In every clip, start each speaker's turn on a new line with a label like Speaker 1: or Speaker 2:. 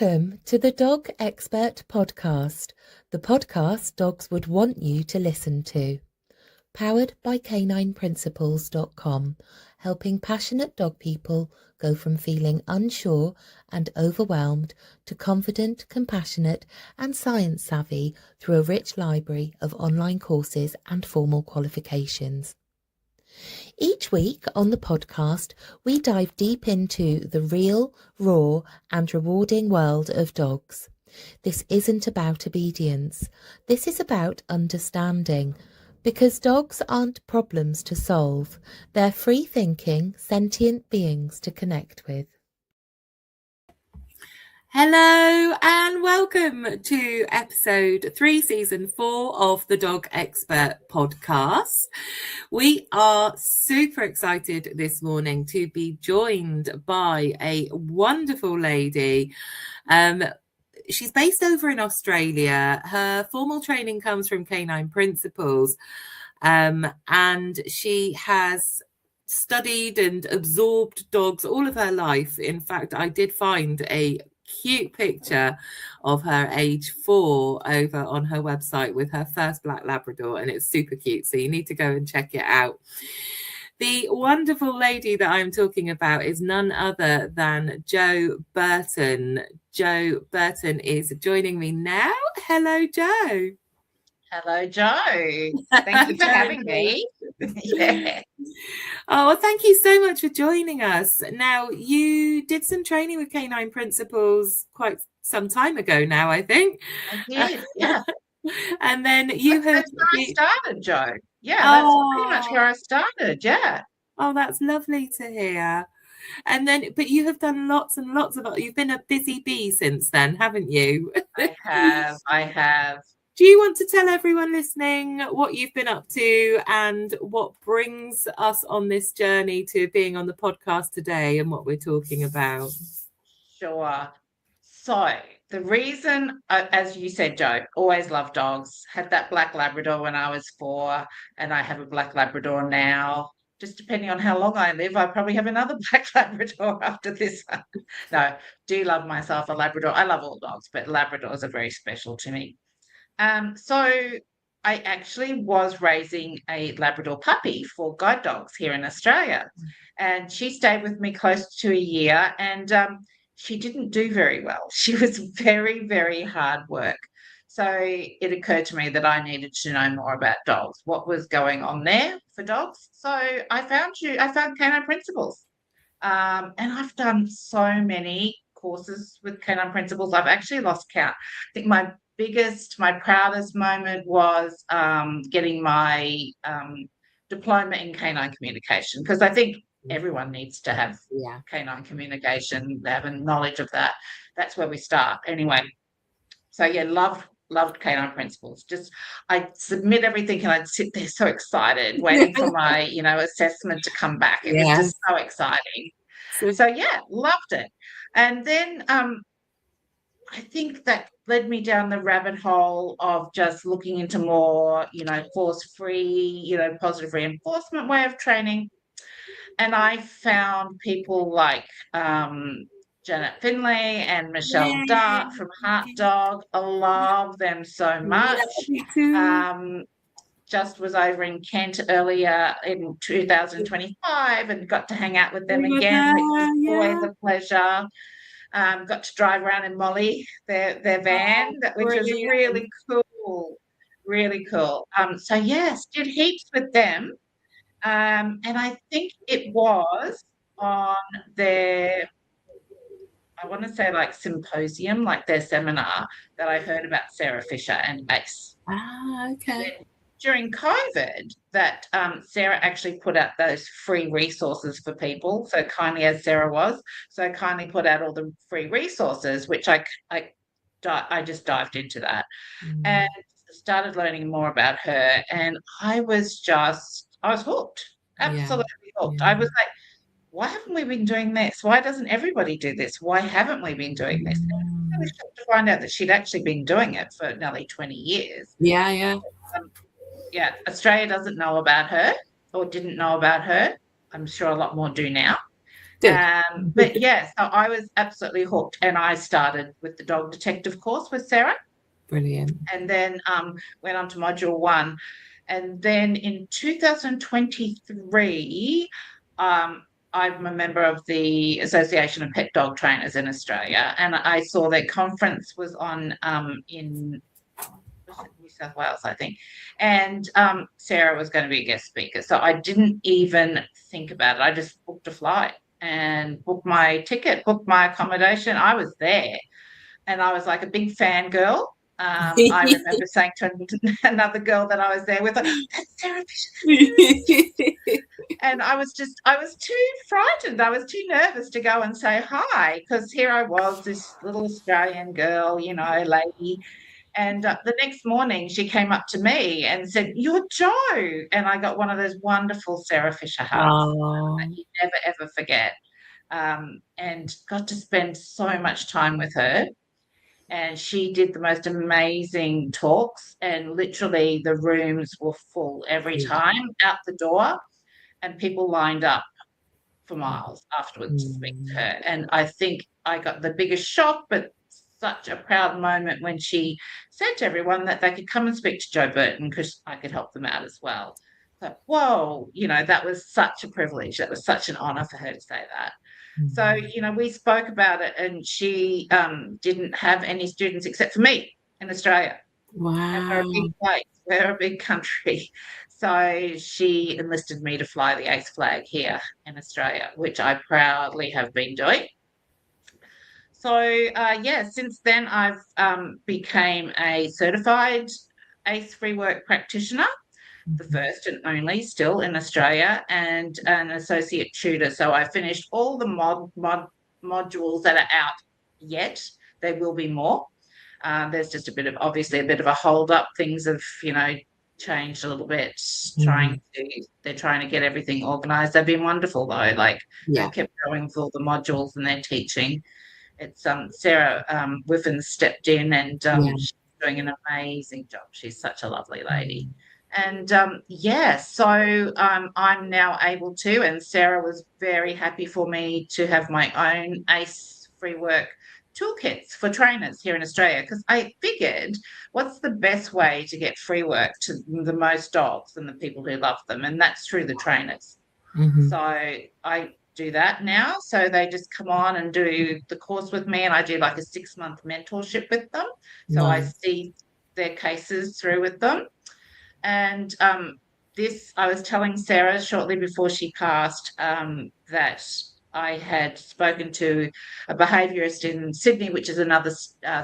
Speaker 1: Welcome to the Dog Expert Podcast, the podcast dogs would want you to listen to. Powered by canineprinciples.com, helping passionate dog people go from feeling unsure and overwhelmed to confident, compassionate and science savvy through a rich library of online courses and formal qualifications. Each week on the podcast, we dive deep into the real, raw and rewarding world of dogs. This isn't about obedience. This is about understanding. Because dogs aren't problems to solve. They're free-thinking, sentient beings to connect with.
Speaker 2: Hello and welcome to episode 3, season 4 of the Dog Expert Podcast. We are super excited this morning to be joined by a wonderful lady. She's based over in Australia. Her formal training comes from Canine Principles, and she has studied and absorbed dogs all of her life. In fact, I did find a cute picture of her age 4 over on her website with her first black Labrador, and it's super cute, so you need to go and check it out. The wonderful lady that I'm talking about is none other than Jo Burton. Jo Burton is joining me now. Hello, Jo.
Speaker 3: Hello, Jo. Thank you for having me. Yeah.
Speaker 2: Oh, well, thank you so much for joining us. Now, you did some training with Canine Principles quite some time ago now, I think.
Speaker 3: I did, yeah.
Speaker 2: And then
Speaker 3: That's where I started, Jo. Yeah, that's pretty much where I started, yeah.
Speaker 2: Oh, that's lovely to hear. And then, but you have done lots and lots of, you've been a busy bee since then, haven't you?
Speaker 3: I have.
Speaker 2: Do you want to tell everyone listening what you've been up to and what brings us on this journey to being on the podcast today and what we're talking about?
Speaker 3: Sure. So the reason, as you said, Jo, always loved dogs. Had that black Labrador when I was 4, and I have a black Labrador now. Just depending on how long I live, I probably have another black Labrador after this one. No, do love myself a Labrador. I love all dogs, but Labradors are very special to me. So I actually was raising a Labrador puppy for guide dogs here in Australia, and she stayed with me close to a year, and she didn't do very well. She was very, very hard work. So it occurred to me that I needed to know more about dogs, what was going on there for dogs. So I found Canine Principles, and I've done so many courses with Canine Principles. I've actually lost count. I think my proudest moment was getting my diploma in canine communication, because I think everyone needs to have canine communication, have a knowledge of that. That's where we start anyway. So yeah, loved Canine Principles. Just I'd submit everything and I'd sit there so excited waiting for my assessment to come back. It was just so exciting. So yeah, loved it. And then I think that led me down the rabbit hole of just looking into more, force-free, positive reinforcement way of training. And I found people like Janet Finley and Michelle Dart from Heart Dog. I love them so much. Just was over in Kent earlier in 2025 and got to hang out with them again, which was always a pleasure. Got to drive around in Molly, their van, which was really cool. So yes, did heaps with them. And I think it was on their, I want to say like symposium, like their seminar, that I heard about Sarah Fisher and ACE.
Speaker 2: Okay.
Speaker 3: During COVID, that Sarah actually put out those free resources for people, so kindly as Sarah was, so kindly put out all the free resources, which I just dived into that and started learning more about her, and I was hooked, absolutely hooked. I was like, why haven't we been doing this? Why doesn't everybody do this? Why haven't we been doing this? And I was shocked to find out that she'd actually been doing it for nearly 20 years. Australia doesn't know about her, or didn't know about her. I'm sure a lot more do now.
Speaker 2: Good.
Speaker 3: But yeah, so I was absolutely hooked, and I started with the dog detective course with Sarah,
Speaker 2: Brilliant.
Speaker 3: and then went on to module 1. And then in 2023, I'm a member of the Association of Pet Dog Trainers in Australia, and I saw their conference was on in New South Wales, I think, and Sarah was going to be a guest speaker. So I didn't even think about it. I just booked a flight and booked my ticket, booked my accommodation. I was there, and I was like a big fangirl. I remember saying to another girl that I was there with, "That's Sarah Fisher." And I was too frightened. I was too nervous to go and say hi, because here I was, this little Australian girl, lady. And the next morning she came up to me and said, "You're Jo." And I got one of those wonderful Sarah Fisher hugs that you never, ever forget. And got to spend so much time with her. And she did the most amazing talks, and literally the rooms were full every time out the door, and people lined up for miles afterwards to speak to her. And I think I got the biggest shock, but such a proud moment when she said to everyone that they could come and speak to Jo Burton because I could help them out as well. So, whoa, that was such a privilege. That was such an honor for her to say that. So, we spoke about it, and she didn't have any students except for me in Australia.
Speaker 2: Wow.
Speaker 3: And we're a big place. We're a big country. So she enlisted me to fly the ACE flag here in Australia, which I proudly have been doing. So, since then I've became a certified ACE Freework practitioner, the first and only still in Australia, and an associate tutor. So I finished all the modules that are out yet. There will be more. There's just obviously a bit of a hold up. Things have, changed a little bit. They're trying to get everything organised. They've been wonderful though. They've kept going with all the modules and their teaching. It's Sarah Whiffen stepped in, and she's doing an amazing job. She's such a lovely lady. And so I'm now able to, and Sarah was very happy for me to have my own ACE Freework toolkits for trainers here in Australia, because I figured, what's the best way to get free work to the most dogs and the people who love them? And that's through the trainers. So I do that now. So they just come on and do the course with me, and I do like a 6-month mentorship with them. So I see their cases through with them. And I was telling Sarah shortly before she passed that I had spoken to a behaviourist in Sydney, which is another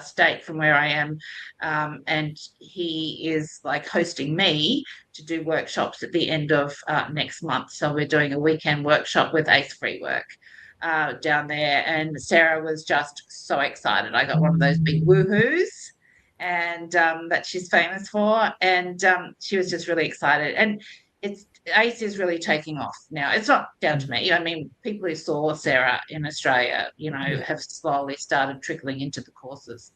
Speaker 3: state from where I am, and he is hosting me to do workshops at the end of next month. So we're doing a weekend workshop with ACE Freework down there, and Sarah was just so excited. I got one of those big woohoos, and that she's famous for, and she was just really excited. And ACE is really taking off now. It's not down to me. I mean, people who saw Sarah in Australia, have slowly started trickling into the courses.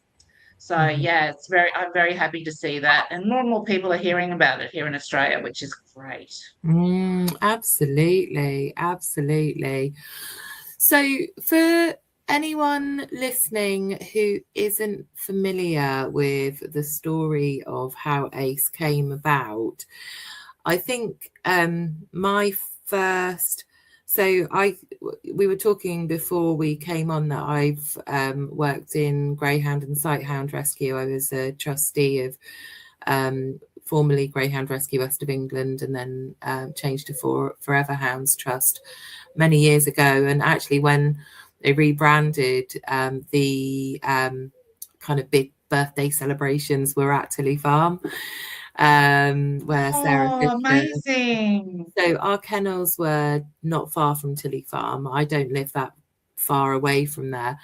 Speaker 3: So I'm very happy to see that, and more people are hearing about it here in Australia, which is great.
Speaker 2: Absolutely. So for anyone listening who isn't familiar with the story of how ACE came about, I think we were talking before we came on that I've worked in Greyhound and Sighthound Rescue. I was a trustee of formerly Greyhound Rescue West of England, and then changed to Forever Hounds Trust many years ago. And actually, when they rebranded, the kind of big birthday celebrations were at Tilly Farm, where Sarah Fisher.
Speaker 3: Amazing.
Speaker 2: So our kennels were not far from Tilly Farm. I don't live that far away from there.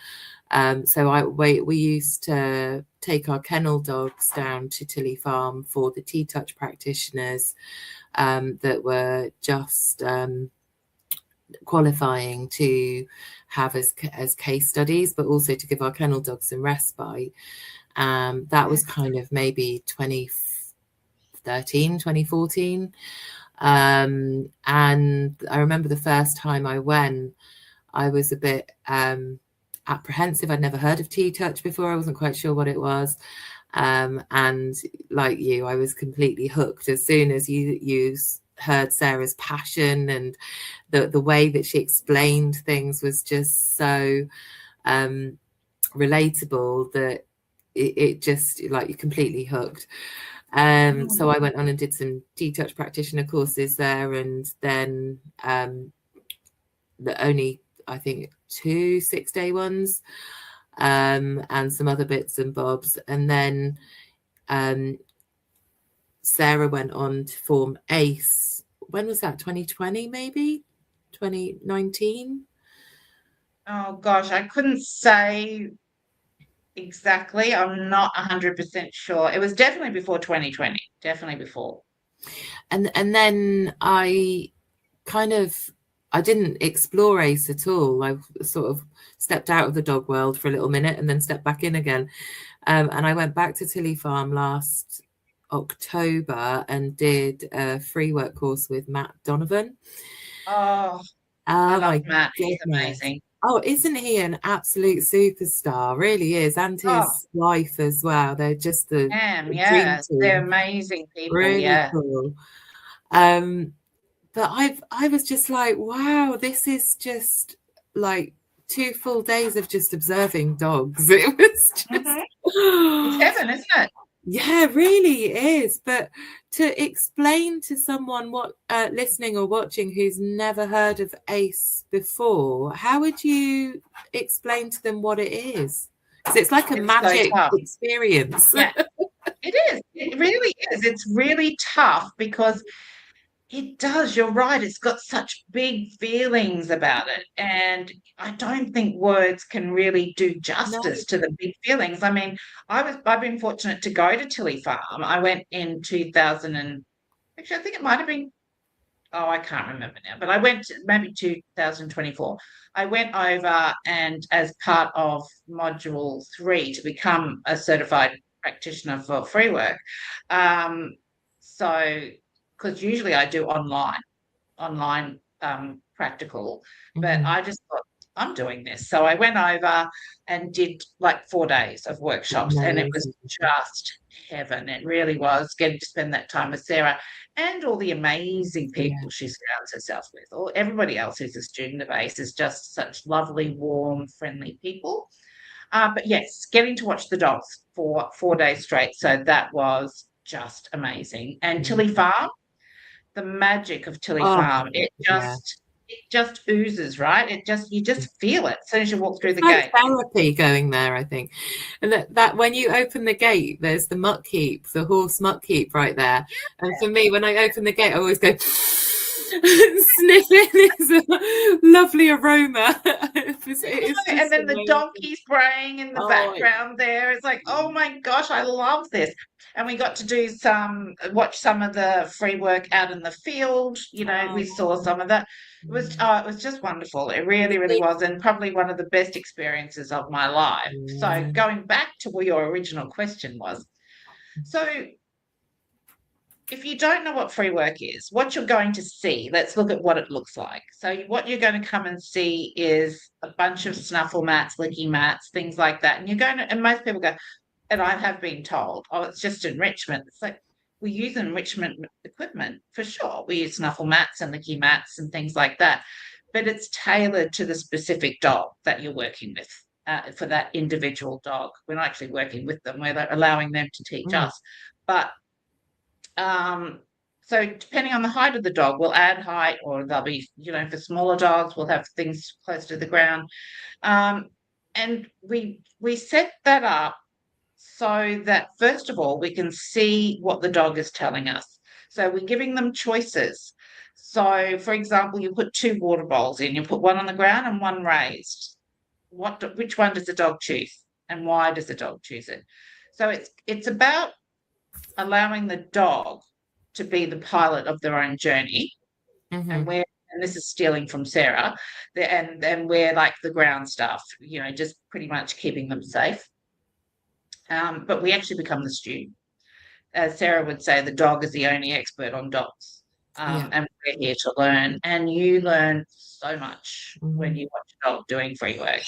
Speaker 2: So we used to take our kennel dogs down to Tilly Farm for the T-Touch practitioners that were just qualifying to have as case studies, but also to give our kennel dogs some respite. That was kind of maybe 2013, 2014. And I remember the first time I went, I was a bit apprehensive. I'd never heard of T-Touch before. I wasn't quite sure what it was. And like you, I was completely hooked as soon as you heard Sarah's passion, and the way that she explained things was just so relatable that it just, like, you're completely hooked. So I went on and did some T-Touch practitioner courses there, and then the only, I think, 2 6-day ones, and some other bits and bobs. And then Sarah went on to form ACE. When was that? 2020, maybe 2019?
Speaker 3: Oh gosh, I couldn't say exactly. I'm not 100% sure. It was definitely before 2020. Definitely before.
Speaker 2: And then I didn't explore ACE at all. I sort of stepped out of the dog world for a little minute and then stepped back in again. And I went back to Tilly Farm last October and did a Freework course with Matt Donovan.
Speaker 3: Oh, I love Matt.
Speaker 2: Goodness.
Speaker 3: He's amazing.
Speaker 2: Oh, isn't he an absolute superstar? Really is. And his wife as well. They're just the dream team.
Speaker 3: They're amazing people.
Speaker 2: Really cool. But I was just like, wow, this is just like 2 full days of just observing dogs. It was just
Speaker 3: it's heaven, isn't it?
Speaker 2: Yeah, really is. But to explain to someone what listening or watching who's never heard of ACE before, how would you explain to them what it is? Because it's like a magic experience.
Speaker 3: Yeah, it is. It really is. It's really tough because it does. You're right. It's got such big feelings about it. And I don't think words can really do justice to the big feelings. I mean, I've been fortunate to go to Tilly Farm. I went in 2000 and actually, I think it might have been, I can't remember now, but I went maybe 2024. I went over, and as part of module 3 to become a certified practitioner for Freework. So, because usually I do online practical, but I just thought, I'm doing this. So I went over and did like 4 days of workshops, and it was just heaven. It really was, getting to spend that time with Sarah and all the amazing people she surrounds herself with. Everybody else who's a student of ACE is just such lovely, warm, friendly people. But yes, getting to watch the dogs for 4 days straight. So that was just amazing. And Tilly Farm, the magic of Tilly Farm, it just oozes, right? You just feel it as soon as you walk through the gate.
Speaker 2: Therapy going there, I think. And that when you open the gate, there's the muck heap, the horse muck heap right there. And for me, when I open the gate, I always go sniffing this lovely aroma.
Speaker 3: And then the donkey spraying in the background there. It's like, oh my gosh, I love this. And we got to do watch some of the free work out in the field. We saw some of that. It was just wonderful. It really, really was, and probably one of the best experiences of my life. So going back to what your original question was, so if you don't know what free work is, what you're going to see, let's look at what it looks like. So what you're going to come and see is a bunch of snuffle mats, licky mats, things like that. And most people go, and I have been told, it's just enrichment. It's like, we use enrichment equipment for sure. We use snuffle mats and licky mats and things like that. But it's tailored to the specific dog that you're working with, for that individual dog. We're not actually working with them. We're allowing them to teach us. But so depending on the height of the dog, we'll add height, or they'll be, for smaller dogs, we'll have things close to the ground. And we set that up so that, first of all, we can see what the dog is telling us. So we're giving them choices. So, for example, you put 2 water bowls in. You put one on the ground and one raised. Which one does the dog choose, and why does the dog choose it? So it's about allowing the dog to be the pilot of their own journey. And this is stealing from Sarah, and we're like the ground staff, just pretty much keeping them safe. But we actually become the student. As Sarah would say, the dog is the only expert on dogs. And we're here to learn. And you learn so much when you watch a dog doing free work.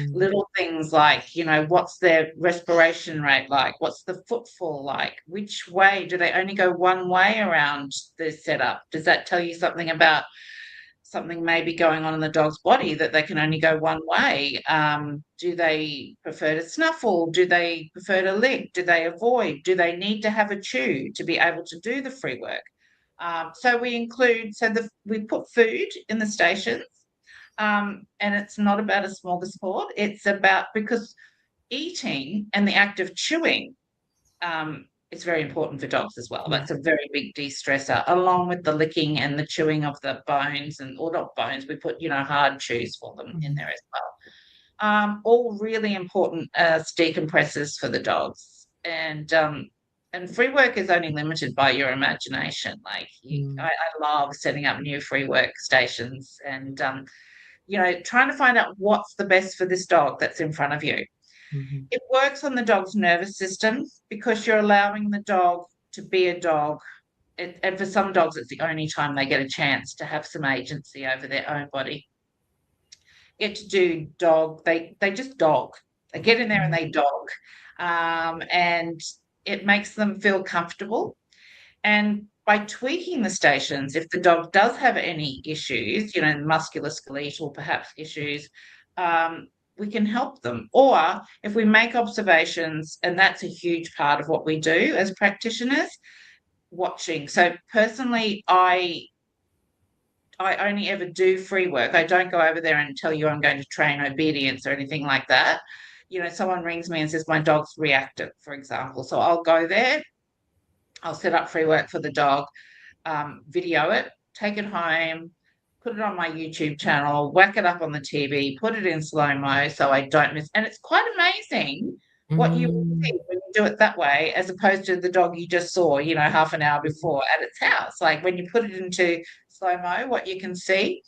Speaker 3: Little things like, what's their respiration rate like? What's the footfall like? Which way? Do they only go one way around the setup? Does that tell you something about something maybe going on in the dog's body, that they can only go one way? Do they prefer to snuffle? Do they prefer to lick? Do they avoid? Do they need to have a chew to be able to do the free work? So we put food in the stations, and it's not about a smorgasbord. It's about, because eating and the act of chewing is very important for dogs as well. That's a very big de-stressor, along with the licking and the chewing of the bones, or not bones. We put, hard chews for them in there as well. All really important as decompressors for the dogs. And free work is only limited by your imagination. Like, I love setting up new free work stations and, trying to find out what's the best for this dog that's in front of you. It works on the dog's nervous system, because you're allowing the dog to be a dog. And for some dogs, it's the only time they get a chance to have some agency over their own body. Get to do dog. They just dog. They get in there and they dog. And it makes them feel comfortable. And by tweaking the stations, if the dog does have any issues, musculoskeletal perhaps issues, we can help them. Or if we make observations, and that's a huge part of what we do as practitioners, watching. So personally, I only ever do free work. I don't go over there and tell you I'm going to train obedience or anything like that. Someone rings me and says my dog's reactive, for example. So I'll go there, I'll set up free work for the dog, video it, take it home, put it on my YouTube channel, whack it up on the TV, put it in slow-mo so I don't miss. And it's quite amazing what you will see when you do it that way, as opposed to the dog you just saw, half an hour before at its house. Like, when you put it into slow-mo, what you can see.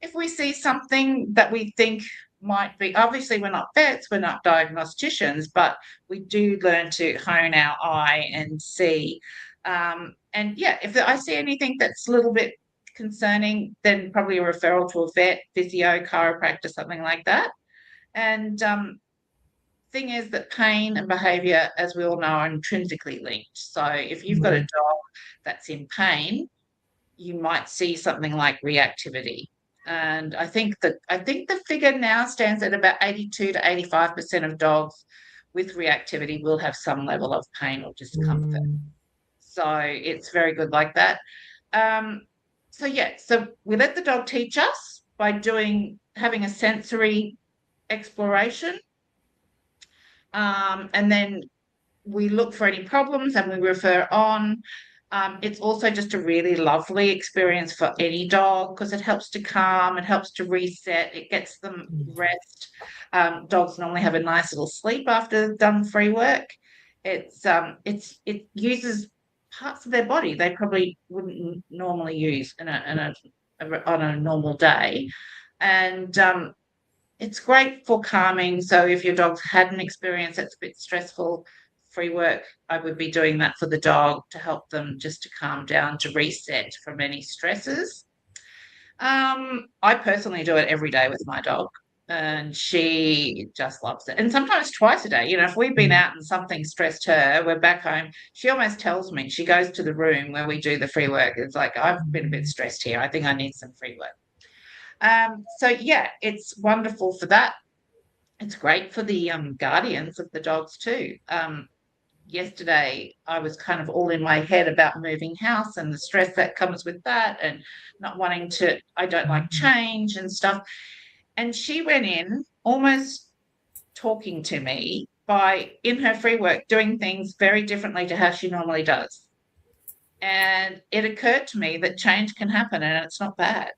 Speaker 3: If we see something that we think might be, obviously we're not vets, we're not diagnosticians, but we do learn to hone our eye and see. If I see anything that's a little bit concerning, then probably a referral to a vet, physio, chiropractor, something like that. And thing is that pain and behaviour, as we all know, are intrinsically linked. So if you've got a dog that's in pain, you might see something like reactivity. And I think the figure now stands at about 82 to 85% of dogs with reactivity will have some level of pain or discomfort. So it's very good like that. So we let the dog teach us by having a sensory exploration. And then we look for any problems and we refer on. It's also just a really lovely experience for any dog, because it helps to calm, it helps to reset, it gets them rest. Dogs normally have a nice little sleep after they've done free work. It uses parts of their body they probably wouldn't normally use on a normal day. And it's great for calming. So if your dog's had an experience that's a bit stressful, free work, I would be doing that for the dog to help them just to calm down, to reset from any stresses. I personally do it every day with my dog, and she just loves it. And sometimes twice a day. If we've been out and something stressed her, we're back home, she almost tells me. She goes to the room where we do the free work. It's like, I've been a bit stressed here. I think I need some free work. It's wonderful for that. It's great for the guardians of the dogs too. Yesterday, I was kind of all in my head about moving house and the stress that comes with that, and not wanting to, I don't like change and stuff. And she went in almost talking to me by, in her free work, doing things very differently to how she normally does. And it occurred to me that change can happen and it's not bad.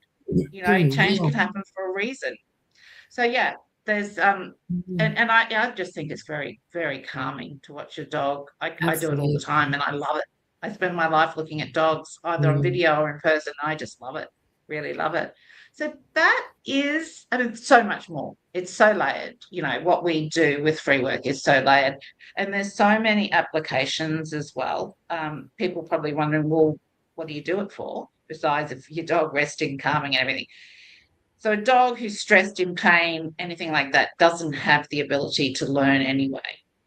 Speaker 3: Change can happen for a reason. So there's and I just think it's very, very calming to watch your dog. I do it all the time and I love it. I spend my life looking at dogs, either on video or in person. I just love it, really love it. So that is, so much more. It's so layered. What we do with free work is so layered. And there's so many applications as well. People probably wondering, well, what do you do it for? besides if your dog resting, calming, and everything. So a dog who's stressed, in pain, anything like that, doesn't have the ability to learn anyway.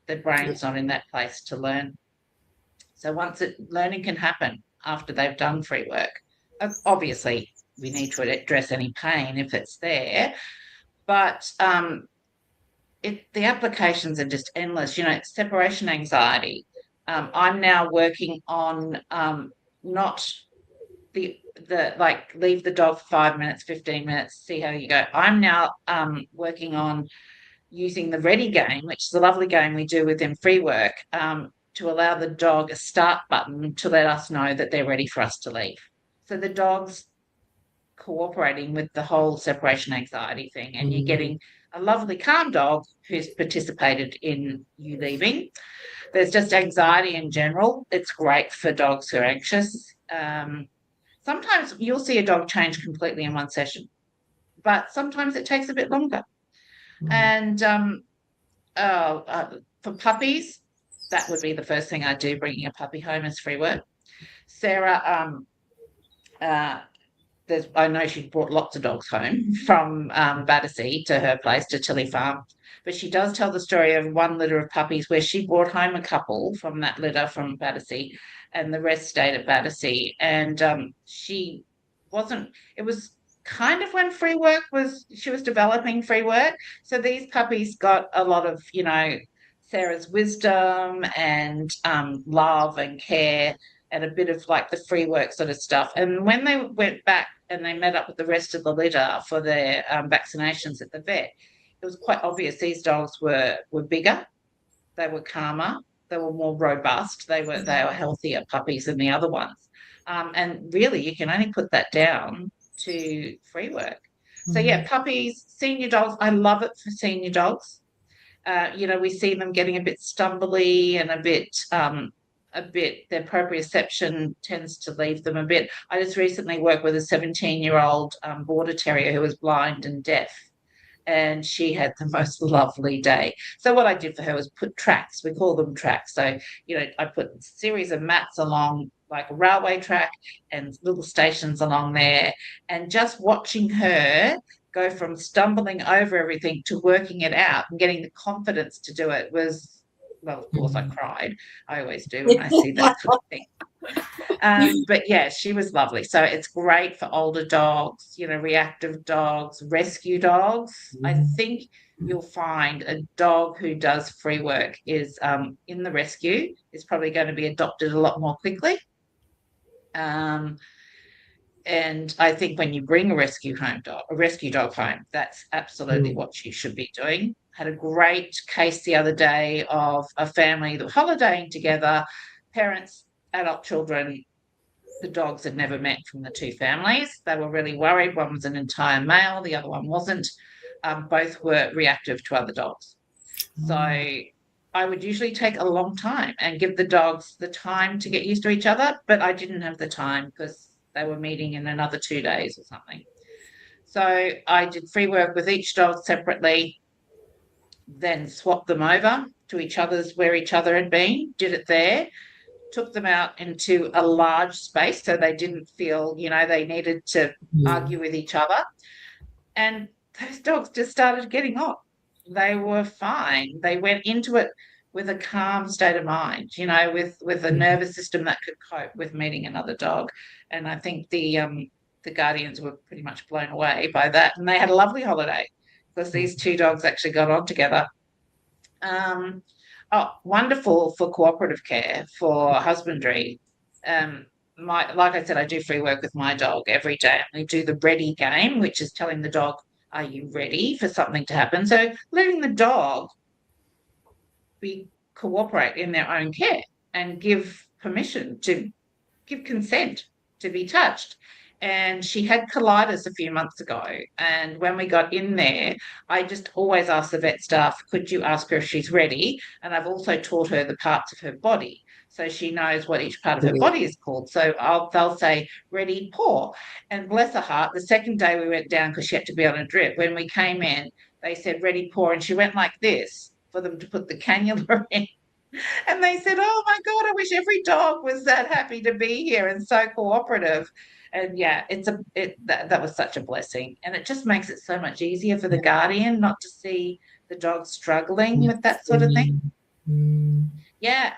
Speaker 3: The brain's not in that place to learn. So learning can happen after they've done free work. Obviously, we need to address any pain if it's there, but the applications are just endless. Separation anxiety. I'm now working on not the like leave the dog for 5 minutes, 15 minutes, see how you go. I'm now working on using the ready game, which is a lovely game we do within Freework, to allow the dog a start button to let us know that they're ready for us to leave. So the dog's cooperating with the whole separation anxiety thing, and you're getting a lovely calm dog who's participated in you leaving. There's just anxiety in general. It's great for dogs who are anxious. Sometimes you'll see a dog change completely in one session, but sometimes it takes a bit longer. And for puppies, that would be the first thing I do, bringing a puppy home as free work. Sarah, I know she brought lots of dogs home from Battersea to her place, to Tilly Farm, but she does tell the story of one litter of puppies where she brought home a couple from that litter from Battersea, and the rest stayed at Battersea. And it was kind of when she was developing free work. So these puppies got a lot of, Sarah's wisdom and love and care, and a bit of like the free work sort of stuff. And when they went back and they met up with the rest of the litter for their vaccinations at the vet, it was quite obvious these dogs were bigger, they were calmer, they were more robust, they were healthier puppies than the other ones. And really, you can only put that down to free work. So yeah, puppies, senior dogs, I love it for senior dogs. We see them getting a bit stumbly and a bit their proprioception tends to leave them a bit. I just recently worked with a 17-year-old border terrier who was blind and deaf, and she had the most lovely day. So what I did for her was put tracks. We call them tracks. So, I put a series of mats along like a railway track and little stations along there, and just watching her go from stumbling over everything to working it out and getting the confidence to do it was, well, of course I cried. I always do when I see that sort of thing. But yeah, she was lovely. So it's great for older dogs, reactive dogs, rescue dogs. I think you'll find a dog who does free work is in the rescue is probably going to be adopted a lot more quickly. And I think when you bring a rescue dog home, that's absolutely what you should be doing. Had a great case the other day of a family that were holidaying together, parents, adult children. The dogs had never met from the two families. They were really worried. One was an entire male, the other one wasn't. Both were reactive to other dogs. So I would usually take a long time and give the dogs the time to get used to each other, but I didn't have the time because they were meeting in another 2 days or something. So I did free work with each dog separately, then swapped them over to where each other had been, did it there, took them out into a large space so they didn't feel, they needed to argue with each other. And those dogs just started getting on. They were fine. They went into it with a calm state of mind, with a nervous system that could cope with meeting another dog. And I think the guardians were pretty much blown away by that. And they had a lovely holiday because these two dogs actually got on together. Wonderful for cooperative care, for husbandry. Like I said, I do free work with my dog every day. We do the ready game, which is telling the dog, are you ready for something to happen? So letting the dog cooperate in their own care and give permission to give consent to be touched. And she had colitis a few months ago. And when we got in there, I just always ask the vet staff, could you ask her if she's ready? And I've also taught her the parts of her body, so she knows what each part of her body is called. So they'll say, ready, paw. And bless her heart, the second day we went down because she had to be on a drip. When we came in, they said, ready, paw. And she went like this for them to put the cannula in. And they said, oh, my God, I wish every dog was that happy to be here and so cooperative. And yeah, that was such a blessing, and it just makes it so much easier for the guardian not to see the dog struggling with that sort of thing. Yeah,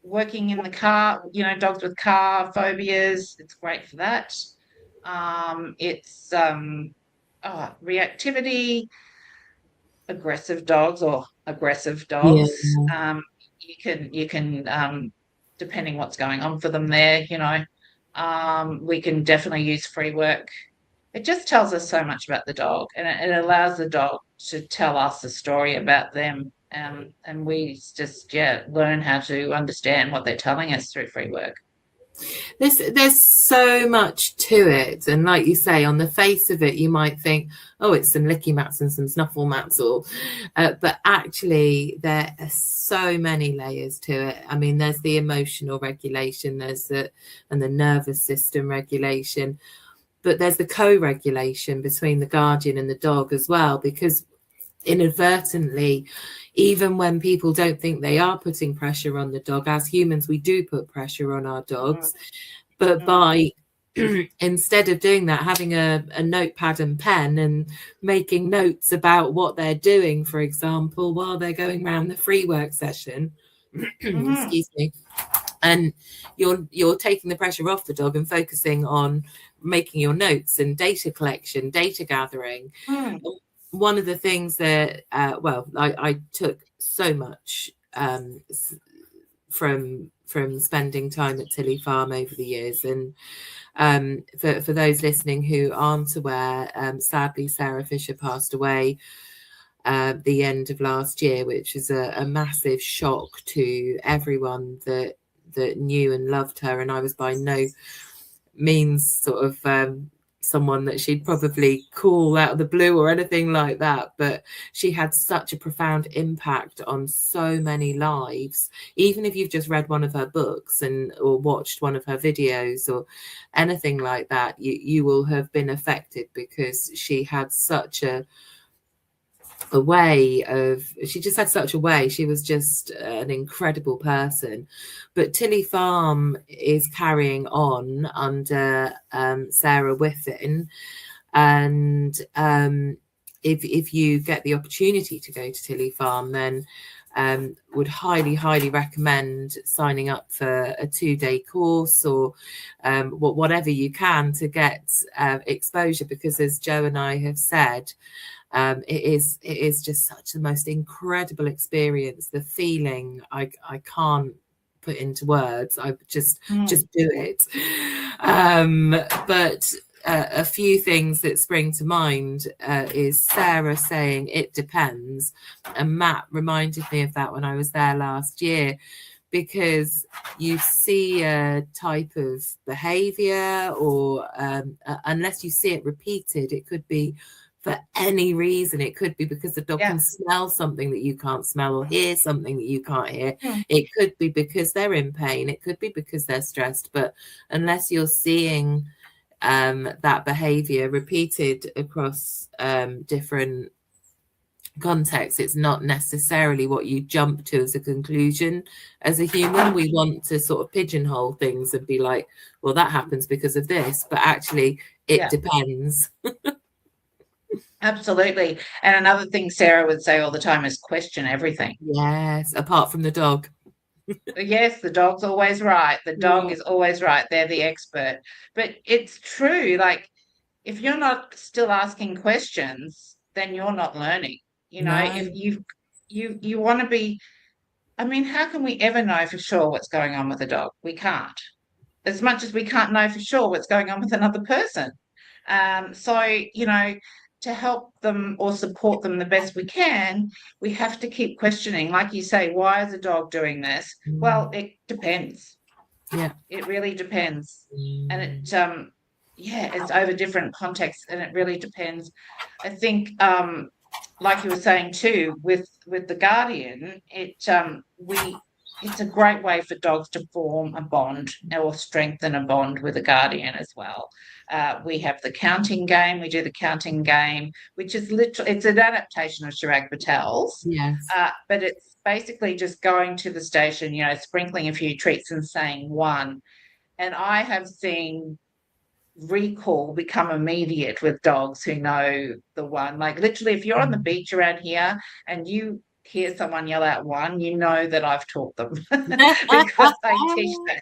Speaker 3: working in the car, dogs with car phobias, it's great for that. It's reactivity, aggressive dogs.
Speaker 2: Yeah.
Speaker 3: You can depending what's going on for them there, we can definitely use free work. It just tells us so much about the dog, and it allows the dog to tell us a story about them. And we just learn how to understand what they're telling us through free work.
Speaker 2: There's so much to it, and like you say, on the face of it you might think, oh, it's some licky mats and some snuffle mats, but actually there are so many layers to it. I mean, there's the emotional regulation, there's the nervous system regulation, but there's the co-regulation between the guardian and the dog as well, because inadvertently, even when people don't think they are putting pressure on the dog, as humans we do put pressure on our dogs, but by instead of doing that, having a notepad and pen and making notes about what they're doing, for example, while they're going around the free work session, excuse me, and you're taking the pressure off the dog and focusing on making your notes and data collection, data gathering. One of the things that I took so much from spending time at Tilly Farm over the years, and for those listening who aren't aware, sadly Sarah Fisher passed away the end of last year, which is a massive shock to everyone that knew and loved her. And I was by no means sort of someone that she'd probably call out of the blue or anything like that, but she had such a profound impact on so many lives. Even if you've just read one of her books or watched one of her videos or anything like that, you will have been affected, because she had such a way of, she just had such a way. She was just an incredible person. But Tilly Farm is carrying on under Sarah Whiffin, and if you get the opportunity to go to Tilly Farm, then would highly recommend signing up for a 2-day course, or whatever you can to get exposure, because as Jo and I have said, it is just such the most incredible experience. The feeling I can't put into words. I just do it. But a few things that spring to mind is Sarah saying it depends, and Matt reminded me of that when I was there last year, because you see a type of behavior, or unless you see it repeated, it could be for any reason. It could be because the dog can smell something that you can't smell, or hear something that you can't hear. It could be because they're in pain. It could be because they're stressed. But unless you're seeing that behavior repeated across different contexts, it's not necessarily what you jump to as a conclusion. As a human, we want to sort of pigeonhole things and be like, well, that happens because of this, but actually it depends.
Speaker 3: Absolutely. And another thing Sarah would say all the time is question everything.
Speaker 2: Yes, apart from the dog.
Speaker 3: Yes, the dog's always right. The dog is always right. They're the expert. But it's true. Like, if you're not still asking questions, then you're not learning. If you want to be, I mean, how can we ever know for sure what's going on with a dog? We can't. As much as we can't know for sure what's going on with another person. So, to help them or support them the best we can, we have to keep questioning. Like you say, why is a dog doing this? Well, it depends.
Speaker 2: Yeah.
Speaker 3: It really depends. And it, it's over different contexts, and it really depends. I think, like you were saying too, with the guardian, it's a great way for dogs to form a bond or strengthen a bond with a guardian as well. We have the counting game. We do the counting game, which is literally, it's an adaptation of Chirag Patel's.
Speaker 2: Yes.
Speaker 3: But it's basically just going to the station, sprinkling a few treats and saying 1. And I have seen recall become immediate with dogs who know the one. Like literally, if you're on the beach around here and you hear someone yell out one, you know that I've taught them because I teach that.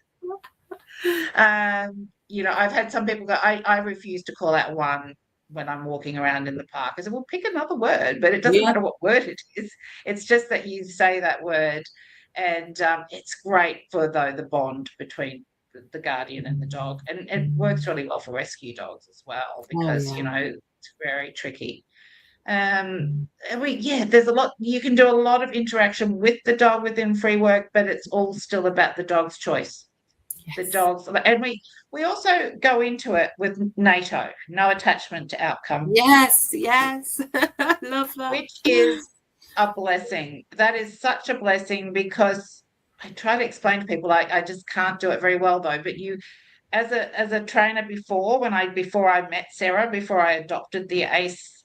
Speaker 3: I've had some people go, I refuse to call out one when I'm walking around in the park. I said, well, pick another word, but it doesn't matter what word it is. It's just that you say that word. And it's great for the bond between the guardian and the dog, and it works really well for rescue dogs as well because it's very tricky. There's a lot you can do, a lot of interaction with the dog within Freework, but it's all still about the dog's choice. The dogs, and we also go into it with NATO, no attachment to outcome.
Speaker 2: Yes. I love that.
Speaker 3: Which is a blessing. That is such a blessing because I try to explain to people, I just can't do it very well though, but you as a trainer before I met Sarah, before I adopted the ACE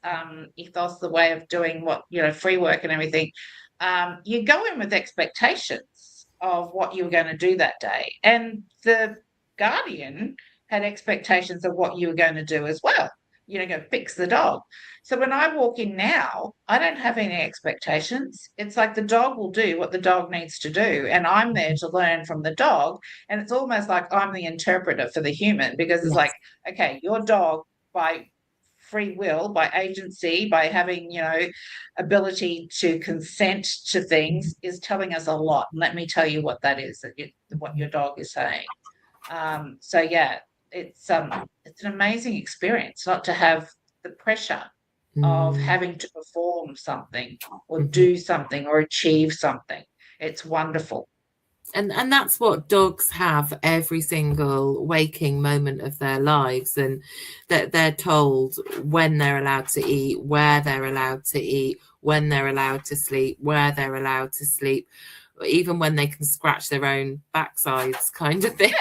Speaker 3: ethos, the way of doing what Freework and everything, you go in with expectations of what you were going to do that day, and the guardian had expectations of what you were going to do as well. Go fix the dog. So when I walk in now, I don't have any expectations. It's like the dog will do what the dog needs to do, and I'm there to learn from the dog. And it's almost like I'm the interpreter for the human, because it's like, okay, your dog, by free will, by agency, by having ability to consent to things, is telling us a lot. And let me tell you what that is, what your dog is saying. It's an amazing experience not to have the pressure of having to perform something or do something or achieve something. It's wonderful.
Speaker 2: And that's what dogs have every single waking moment of their lives, and that they're told when they're allowed to eat, where they're allowed to eat, when they're allowed to sleep, where they're allowed to sleep, even when they can scratch their own backsides, kind of thing.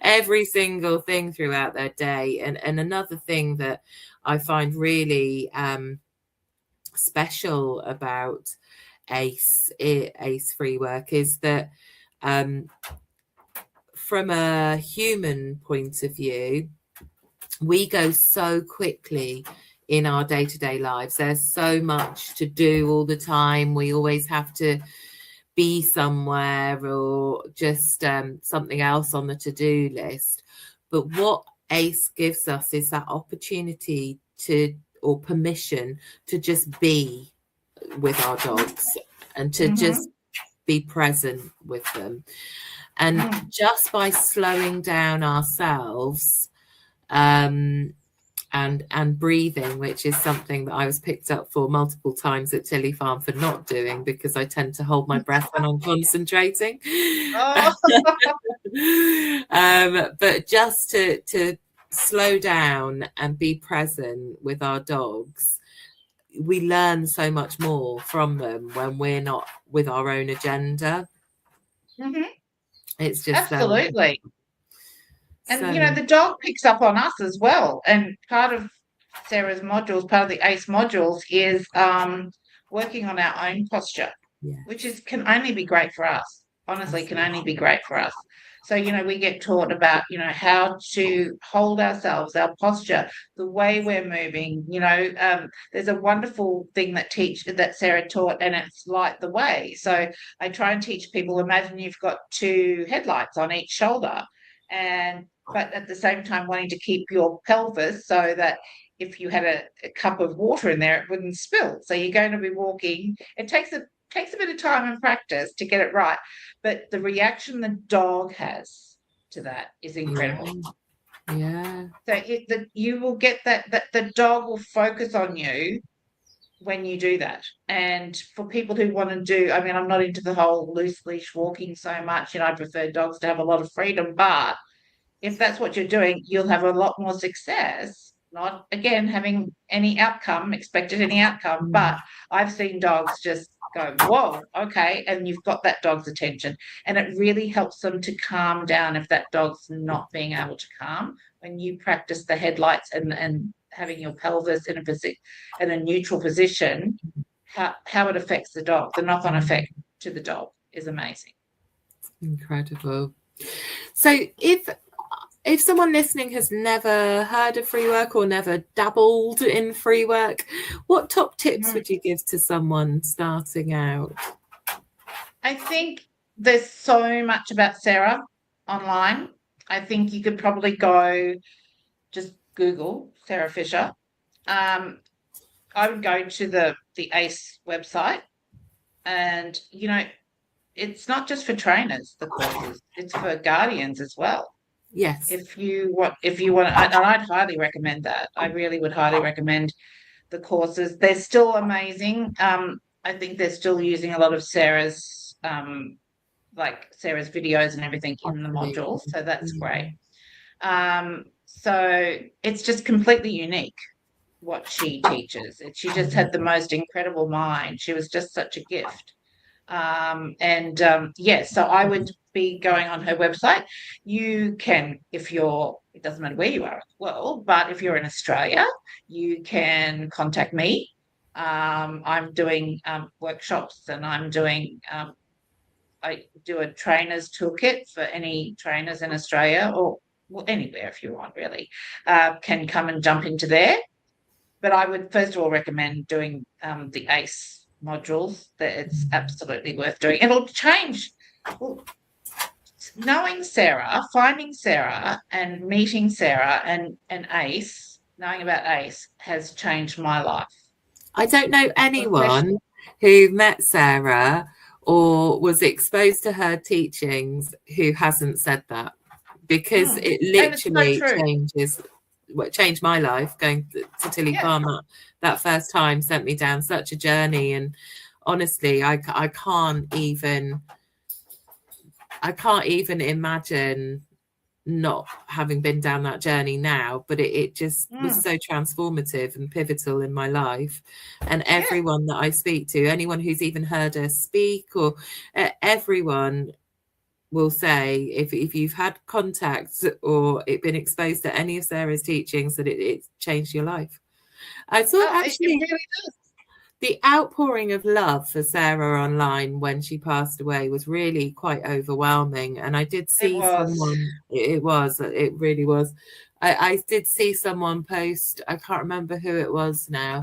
Speaker 2: Every single thing throughout their day. And another thing that I find really special about ACE Freework is that from a human point of view, we go so quickly in our day-to-day lives. There's so much to do all the time. We always have to be somewhere or just something else on the to-do list. But what ACE gives us is that opportunity or permission to just be with our dogs and to just be present with them. And just by slowing down ourselves and breathing, which is something that I was picked up for multiple times at Tilly Farm for not doing, because I tend to hold my breath when I'm concentrating. But just to slow down and be present with our dogs, we learn so much more from them when we're not with our own agenda. It's just
Speaker 3: absolutely. And the dog picks up on us as well. And part of Sarah's modules, part of the ACE modules, is working on our own posture, which can only be great for us. Honestly, can only be great for us. So, we get taught about, how to hold ourselves, our posture, the way we're moving. There's a wonderful thing that Sarah taught, and it's light the way. So I try and teach people, imagine you've got two headlights on each shoulder, but at the same time wanting to keep your pelvis so that if you had a cup of water in there, it wouldn't spill. So you're going to be walking. It takes a bit of time and practice to get it right, but the reaction the dog has to that is incredible. So you will get that the dog will focus on you when you do that. And for people who want to do, I'm not into the whole loose leash walking so much, I prefer dogs to have a lot of freedom, but if that's what you're doing, you'll have a lot more success. Not again having any outcome, but I've seen dogs just go, whoa, okay, and you've got that dog's attention, and it really helps them to calm down if that dog's not being able to calm. When you practice the headlights and having your pelvis in a neutral position, how it affects the dog, the knock-on effect to the dog is amazing.
Speaker 2: Incredible. So if if someone listening has never heard of free work or never dabbled in free work, what top tips would you give to someone starting out?
Speaker 3: I think there's so much about Sarah online. I think you could probably go just Google Sarah Fisher. I would go to the ACE website, and it's not just for trainers, the courses, it's for guardians as well.
Speaker 2: Yes.
Speaker 3: If you want, and I'd highly recommend that. I really would highly recommend the courses. They're still amazing. I think they're still using a lot of Sarah's Sarah's videos and everything in the modules, so that's great. So it's just completely unique what she teaches. She just had the most incredible mind. She was just such a gift. So I would be going on her website. You can, it doesn't matter where you are in the world, but if you're in Australia, you can contact me. I'm doing workshops, and I do a trainer's toolkit for any trainers in Australia, or anywhere if you want, really, can come and jump into there. But I would first of all recommend doing the ACE modules. That it's absolutely worth doing. It'll change. Well, knowing Sarah, finding Sarah and meeting Sarah and ACE, knowing about ACE has changed my life.
Speaker 2: I don't know anyone who met Sarah or was exposed to her teachings who hasn't said that, because it literally changed my life. Going to Tilly Farm that first time sent me down such a journey, and honestly I can't even imagine not having been down that journey now, but it just was so transformative and pivotal in my life. And everyone that I speak to, anyone who's even heard her speak, or everyone will say, if you've had contact or been exposed to any of Sarah's teachings, that it changed your life. I thought actually it really does. The outpouring of love for Sarah online when she passed away was really quite overwhelming. And I did see it really was. I did see someone post, I can't remember who it was now.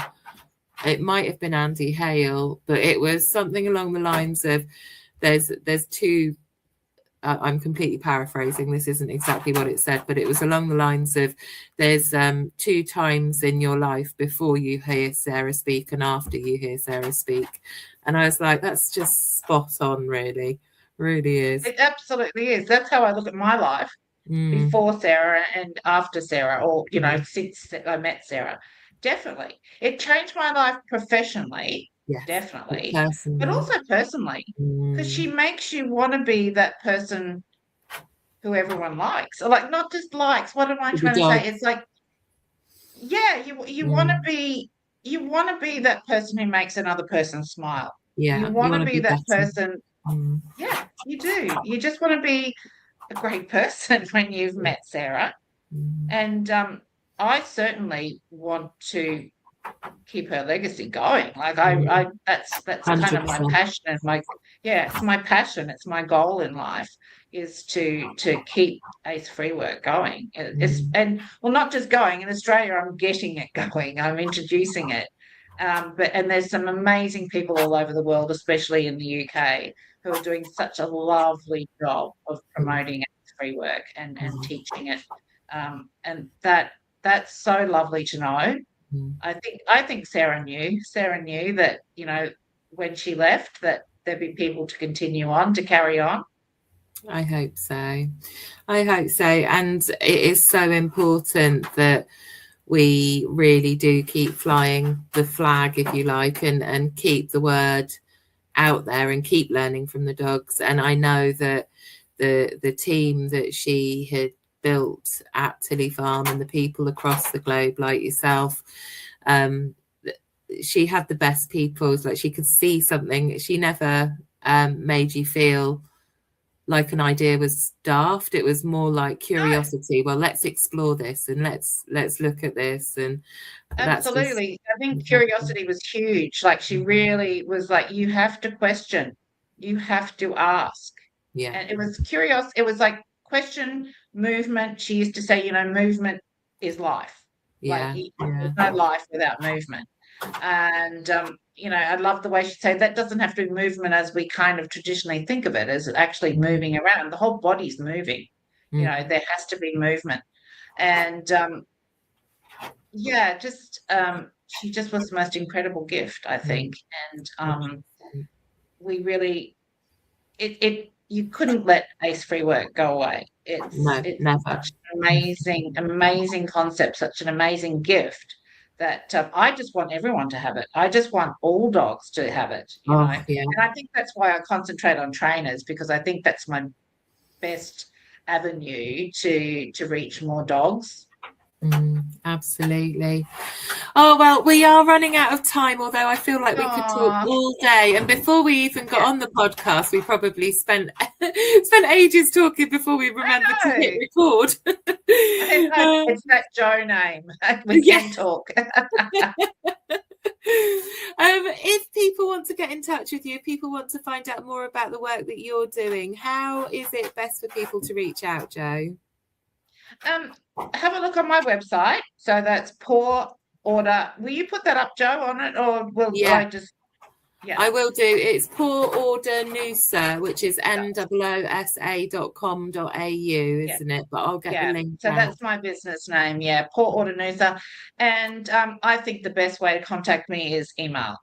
Speaker 2: It might have been Andy Hale, but it was something along the lines of there's two, I'm completely paraphrasing, this isn't exactly what it said, but it was along the lines of there's 2 times in your life before you hear Sarah speak and after you hear Sarah speak. And I was like, that's just spot on, really is.
Speaker 3: It absolutely is. That's how I look at my life, before Sarah and after Sarah, or since I met Sarah. Definitely it changed my life professionally. Yes, definitely, but also personally, because she makes you want to be that person who everyone likes, or not just likes. What am I trying to say? It's like, you want to be that person who makes another person smile. You want to be that person. Yeah, you do. You just want to be a great person when you've met Sarah, and I certainly want to keep her legacy going. That's 100%. Kind of my passion, and it's my passion. It's my goal in life, is to keep ACE Freework going. And not just going in Australia. I'm getting it going. I'm introducing it. And there's some amazing people all over the world, especially in the UK, who are doing such a lovely job of promoting ACE Freework and teaching it. And that's so lovely to know. I think Sarah knew that, when she left, that there'd be people to continue on, to carry on.
Speaker 2: I hope so. And it is so important that we really do keep flying the flag, if you like, and keep the word out there and keep learning from the dogs. And I know that the team that she had built at Tilly Farm and the people across the globe like yourself, she had the best people. Like, she could see something. She never made you feel like an idea was daft. It was more like curiosity. Well, let's explore this and let's look at this. And
Speaker 3: absolutely, I think curiosity was huge. Like, she really was like, you have to question, you have to ask. And it was curious. It was like, question movement. She used to say, movement is life.
Speaker 2: Yeah,
Speaker 3: There's no life without movement. And, I love the way she said that doesn't have to be movement as we kind of traditionally think of it, as actually moving around. The whole body's moving. There has to be movement. And, she just was the most incredible gift, I think. And we really, you couldn't let ACE Freework go away. It's
Speaker 2: never.
Speaker 3: such an amazing concept, such an amazing gift that I just want everyone to have it. I just want all dogs to have it,
Speaker 2: Yeah.
Speaker 3: And I think that's why I concentrate on trainers, because I think that's my best avenue to reach more dogs.
Speaker 2: Absolutely. Oh, well, we are running out of time, although I feel like we could talk all day. And before we even got on the podcast, we probably spent ages talking before we remembered to hit record.
Speaker 3: It's that Jo name. We can talk.
Speaker 2: If people want to get in touch with you, if people want to find out more about the work that you're doing, how is it best for people to reach out, Jo?
Speaker 3: Have a look on my website. So that's Paw Order. Will you put that up, Jo, on it, or will I just? Yeah,
Speaker 2: I will do. It's Paw Order Noosa, which is nwoosa.com.au, isn't it? But I'll get the link.
Speaker 3: So that's my business name. Yeah, Paw Order Noosa. And I think the best way to contact me is email.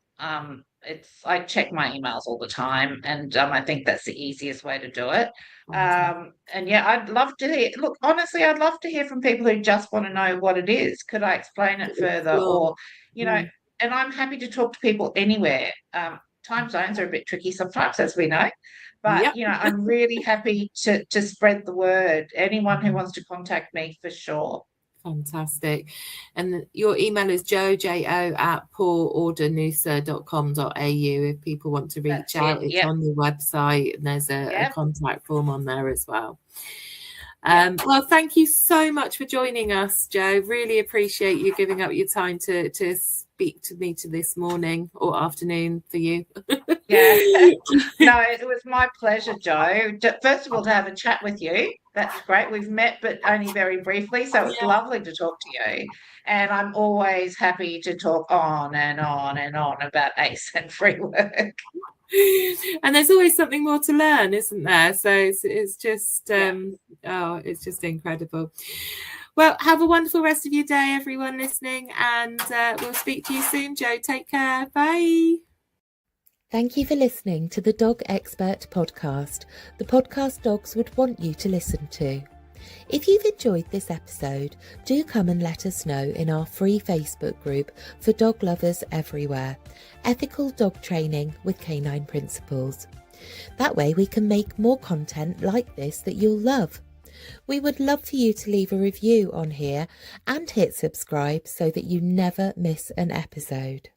Speaker 3: I check my emails all the time, and I think that's the easiest way to do it. I'd love to hear. Look, honestly, I'd love to hear from people who just want to know what it is. Could I explain it further, or And I'm happy to talk to people anywhere. Time zones are a bit tricky sometimes, as we know, but I'm really happy to spread the word. Anyone who wants to contact me, for sure.
Speaker 2: Fantastic. And your email is jo@pawordernoosa.com.au if people want to reach out. It's on the website, and there's a contact form on there as well. Well, thank you so much for joining us, Jo. Really appreciate you giving up your time to speak to me this morning or afternoon for you.
Speaker 3: No, it was my pleasure, Jo. First of all, to have a chat with you. That's great. We've met, but only very briefly, so it's lovely to talk to you. And I'm always happy to talk on and on and on about ACE and Freework.
Speaker 2: And there's always something more to learn, isn't there? So it's just it's just incredible. Well, have a wonderful rest of your day, everyone listening, and we'll speak to you soon. Jo, take care. Bye.
Speaker 1: Thank you for listening to the Dog Expert Podcast, the podcast dogs would want you to listen to. If you've enjoyed this episode, do come and let us know in our free Facebook group for dog lovers everywhere, Ethical Dog Training with Canine Principles. That way we can make more content like this that you'll love. We would love for you to leave a review on here and hit subscribe so that you never miss an episode.